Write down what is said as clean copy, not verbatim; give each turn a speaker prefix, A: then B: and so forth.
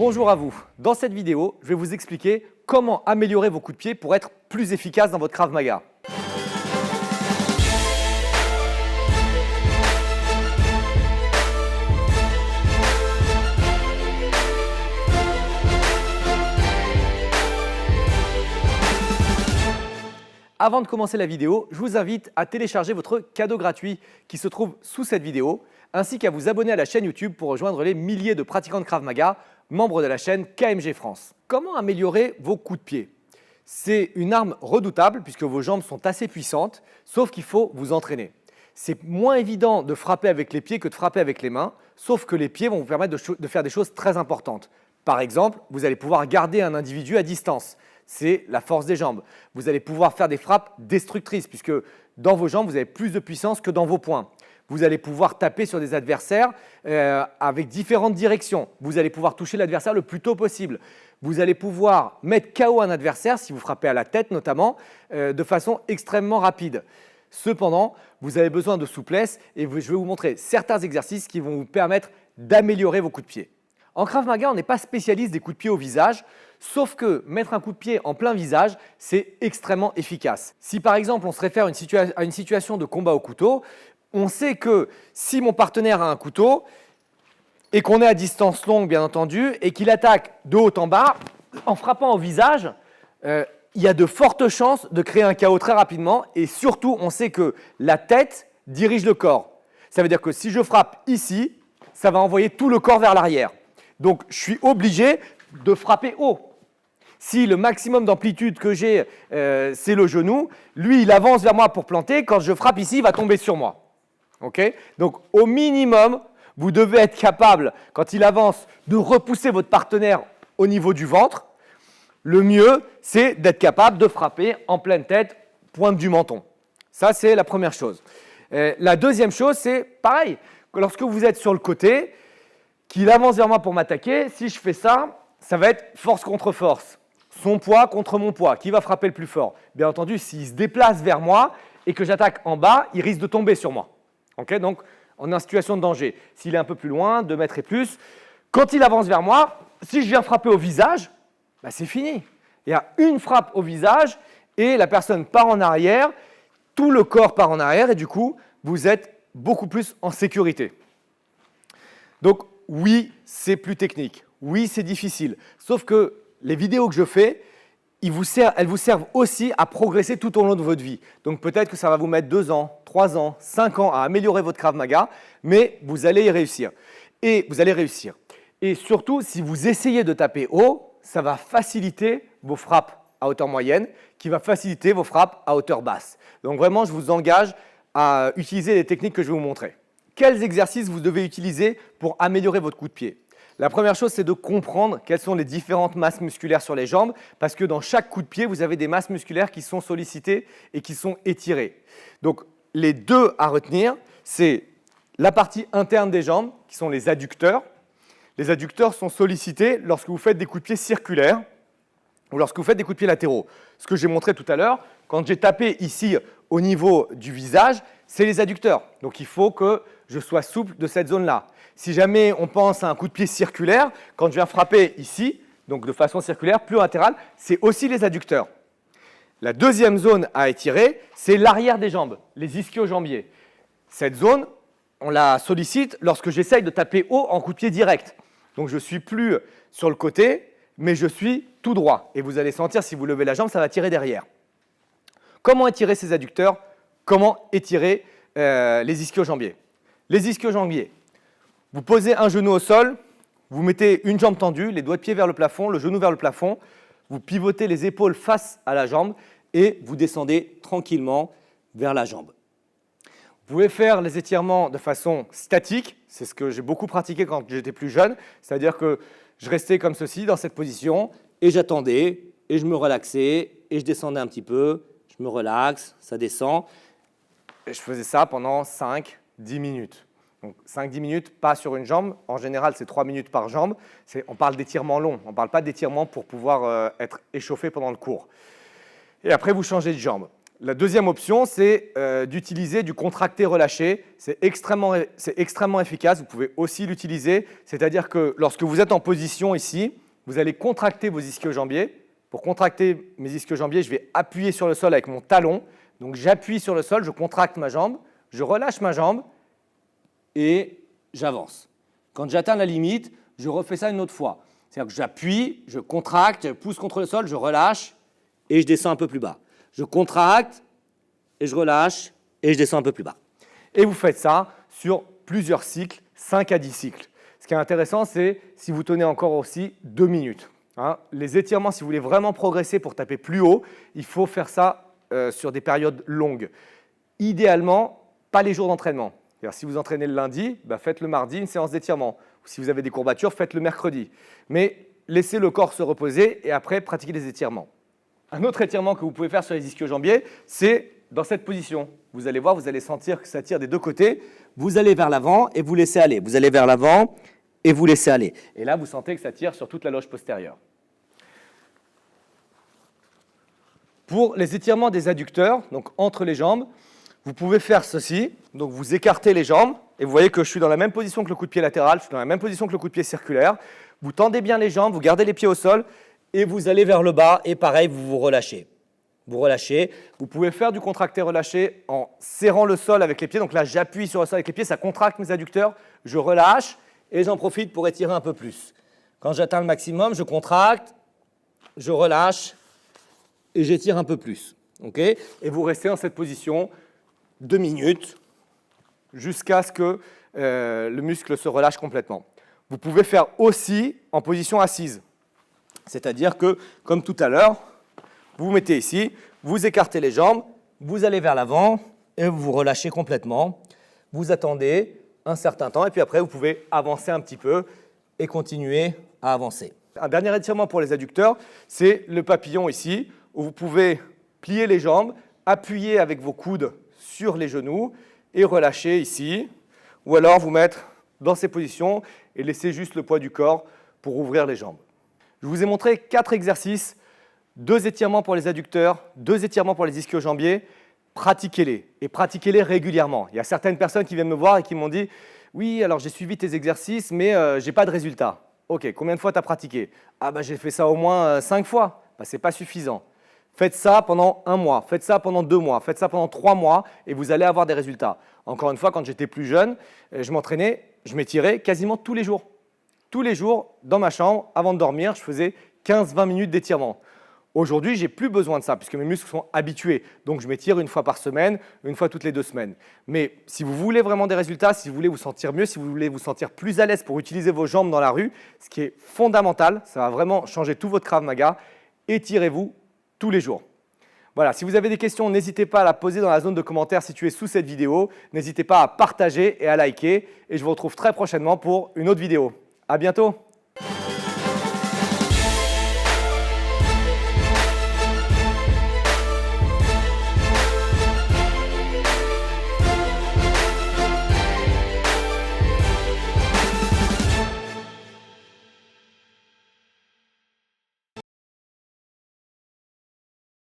A: Bonjour à vous. Dans cette vidéo, je vais vous expliquer comment améliorer vos coups de pied pour être plus efficace dans votre Krav Maga. Avant de commencer la vidéo, je vous invite à télécharger votre cadeau gratuit qui se trouve sous cette vidéo, ainsi qu'à vous abonner à la chaîne YouTube pour rejoindre les milliers de pratiquants de Krav Maga, membres de la chaîne KMG France. Comment améliorer vos coups de pied? C'est une arme redoutable puisque vos jambes sont assez puissantes, sauf qu'il faut vous entraîner. C'est moins évident de frapper avec les pieds que de frapper avec les mains, sauf que les pieds vont vous permettre de faire des choses très importantes. Par exemple, vous allez pouvoir garder un individu à distance. C'est la force des jambes. Vous allez pouvoir faire des frappes destructrices puisque dans vos jambes, vous avez plus de puissance que dans vos poings. Vous allez pouvoir taper sur des adversaires avec différentes directions. Vous allez pouvoir toucher l'adversaire le plus tôt possible. Vous allez pouvoir mettre KO un adversaire, si vous frappez à la tête notamment, de façon extrêmement rapide. Cependant, vous avez besoin de souplesse et je vais vous montrer certains exercices qui vont vous permettre d'améliorer vos coups de pied. En Krav Maga, on n'est pas spécialiste des coups de pied au visage, sauf que mettre un coup de pied en plein visage, c'est extrêmement efficace. Si par exemple on se réfère à une situation de combat au couteau, on sait que si mon partenaire a un couteau et qu'on est à distance longue bien entendu et qu'il attaque de haut en bas, en frappant au visage, il y a de fortes chances de créer un KO très rapidement et surtout on sait que la tête dirige le corps. Ça veut dire que si je frappe ici, ça va envoyer tout le corps vers l'arrière. Donc, je suis obligé de frapper haut. Si le maximum d'amplitude que j'ai, c'est le genou, lui, il avance vers moi pour planter. Quand je frappe ici, il va tomber sur moi. Okay? Donc, au minimum, vous devez être capable, quand il avance, de repousser votre partenaire au niveau du ventre. Le mieux, c'est d'être capable de frapper en pleine tête, pointe du menton. Ça, c'est la première chose. La deuxième chose, c'est pareil. Lorsque vous êtes sur le côté, qu'il avance vers moi pour m'attaquer, si je fais ça, ça va être force contre force. Son poids contre mon poids. Qui va frapper le plus fort? Bien entendu, s'il se déplace vers moi et que j'attaque en bas, il risque de tomber sur moi. Okay? Donc, on est en situation de danger. S'il est un peu plus loin, 2 mètres et plus, quand il avance vers moi, si je viens frapper au visage, c'est fini. Il y a une frappe au visage et la personne part en arrière, tout le corps part en arrière et du coup, vous êtes beaucoup plus en sécurité. Donc, oui, c'est plus technique. Oui, c'est difficile. Sauf que les vidéos que je fais, elles vous servent aussi à progresser tout au long de votre vie. Donc, peut-être que ça va vous mettre 2 ans, 3 ans, 5 ans à améliorer votre Krav Maga, mais vous allez y réussir. Et vous allez réussir. Et surtout, si vous essayez de taper haut, ça va faciliter vos frappes à hauteur moyenne, qui va faciliter vos frappes à hauteur basse. Donc, vraiment, je vous engage à utiliser les techniques que je vais vous montrer. Quels exercices vous devez utiliser pour améliorer votre coup de pied? La première chose, c'est de comprendre quelles sont les différentes masses musculaires sur les jambes, parce que dans chaque coup de pied, vous avez des masses musculaires qui sont sollicitées et qui sont étirées. Donc, les deux à retenir, c'est la partie interne des jambes, qui sont les adducteurs. Les adducteurs sont sollicités lorsque vous faites des coups de pied circulaires ou lorsque vous faites des coups de pied latéraux. Ce que j'ai montré tout à l'heure, quand j'ai tapé ici au niveau du visage, c'est les adducteurs. Donc, il faut que je sois souple de cette zone-là. Si jamais on pense à un coup de pied circulaire, quand je viens frapper ici, donc de façon circulaire, plus latérale, c'est aussi les adducteurs. La deuxième zone à étirer, c'est l'arrière des jambes, les ischio-jambiers. Cette zone, on la sollicite lorsque j'essaye de taper haut en coup de pied direct. Donc, je ne suis plus sur le côté, mais je suis tout droit. Et vous allez sentir, si vous levez la jambe, ça va tirer derrière. Comment étirer ces adducteurs? Comment étirer les ischio-jambiers? Les ischio-jambiers, vous posez un genou au sol, vous mettez une jambe tendue, les doigts de pied vers le plafond, le genou vers le plafond, vous pivotez les épaules face à la jambe et vous descendez tranquillement vers la jambe. Vous pouvez faire les étirements de façon statique, c'est ce que j'ai beaucoup pratiqué quand j'étais plus jeune, c'est-à-dire que je restais comme ceci dans cette position et j'attendais et je me relaxais et je descendais un petit peu, je me relaxe, ça descend. Et je faisais ça pendant 5-10 minutes. Donc 5-10 minutes, pas sur une jambe. En général, c'est 3 minutes par jambe. On parle d'étirement long. On ne parle pas d'étirement pour pouvoir être échauffé pendant le cours. Et après, vous changez de jambe. La deuxième option, c'est d'utiliser du contracté-relâché. C'est extrêmement efficace. Vous pouvez aussi l'utiliser. C'est-à-dire que lorsque vous êtes en position ici, vous allez contracter vos ischio-jambiers. Pour contracter mes ischio-jambiers, je vais appuyer sur le sol avec mon talon. Donc j'appuie sur le sol, je contracte ma jambe, je relâche ma jambe et j'avance. Quand j'atteins la limite, je refais ça une autre fois. C'est-à-dire que j'appuie, je contracte, je pousse contre le sol, je relâche et je descends un peu plus bas. Je contracte et je relâche et je descends un peu plus bas. Et vous faites ça sur plusieurs cycles, 5 à 10 cycles. Ce qui est intéressant, c'est si vous tenez encore aussi 2 minutes. Les étirements, si vous voulez vraiment progresser pour taper plus haut, il faut faire ça sur des périodes longues. Idéalement, pas les jours d'entraînement. Si vous entraînez le lundi, faites le mardi une séance d'étirement. Ou si vous avez des courbatures, faites le mercredi. Mais laissez le corps se reposer et après, pratiquez les étirements. Un autre étirement que vous pouvez faire sur les ischio-jambiers, c'est dans cette position. Vous allez voir, vous allez sentir que ça tire des deux côtés. Vous allez vers l'avant et vous laissez aller. Vous allez vers l'avant et vous laissez aller. Et là, vous sentez que ça tire sur toute la loge postérieure. Pour les étirements des adducteurs, donc entre les jambes, vous pouvez faire ceci. Donc vous écartez les jambes et vous voyez que je suis dans la même position que le coup de pied latéral, je suis dans la même position que le coup de pied circulaire. Vous tendez bien les jambes, vous gardez les pieds au sol et vous allez vers le bas et pareil, vous vous relâchez. Vous relâchez. Vous pouvez faire du contracté-relâché en serrant le sol avec les pieds. Donc là, j'appuie sur le sol avec les pieds, ça contracte mes adducteurs, je relâche et j'en profite pour étirer un peu plus. Quand j'atteins le maximum, je contracte, je relâche et j'étire un peu plus. Okay ? Et vous restez dans cette position 2 minutes jusqu'à ce que le muscle se relâche complètement. Vous pouvez faire aussi en position assise. C'est-à-dire que, comme tout à l'heure, vous vous mettez ici, vous écartez les jambes, vous allez vers l'avant et vous vous relâchez complètement. Vous attendez un certain temps et puis après, vous pouvez avancer un petit peu et continuer à avancer. Un dernier étirement pour les adducteurs, c'est le papillon ici, où vous pouvez plier les jambes, appuyer avec vos coudes sur les genoux et relâcher ici, ou alors vous mettre dans ces positions et laisser juste le poids du corps pour ouvrir les jambes. Je vous ai montré 4 exercices, 2 étirements pour les adducteurs, 2 étirements pour les ischio-jambiers. Pratiquez-les et pratiquez-les régulièrement. Il y a certaines personnes qui viennent me voir et qui m'ont dit « Oui, alors j'ai suivi tes exercices, mais je n'ai pas de résultat. » Ok, combien de fois tu as pratiqué? Ah j'ai fait ça au moins 5 fois. Ce n'est pas suffisant. Faites ça pendant 1 mois, faites ça pendant 2 mois, faites ça pendant 3 mois et vous allez avoir des résultats. Encore une fois, quand j'étais plus jeune, je m'entraînais, je m'étirais quasiment tous les jours. Tous les jours, dans ma chambre, avant de dormir, je faisais 15-20 minutes d'étirement. Aujourd'hui, je n'ai plus besoin de ça puisque mes muscles sont habitués. Donc, je m'étire 1 fois par semaine, 1 fois toutes les 2 semaines. Mais si vous voulez vraiment des résultats, si vous voulez vous sentir mieux, si vous voulez vous sentir plus à l'aise pour utiliser vos jambes dans la rue, ce qui est fondamental, ça va vraiment changer tout votre Krav Maga, étirez-vous tous les jours. Voilà, si vous avez des questions, n'hésitez pas à la poser dans la zone de commentaires située sous cette vidéo. N'hésitez pas à partager et à liker. Et je vous retrouve très prochainement pour une autre vidéo. À bientôt.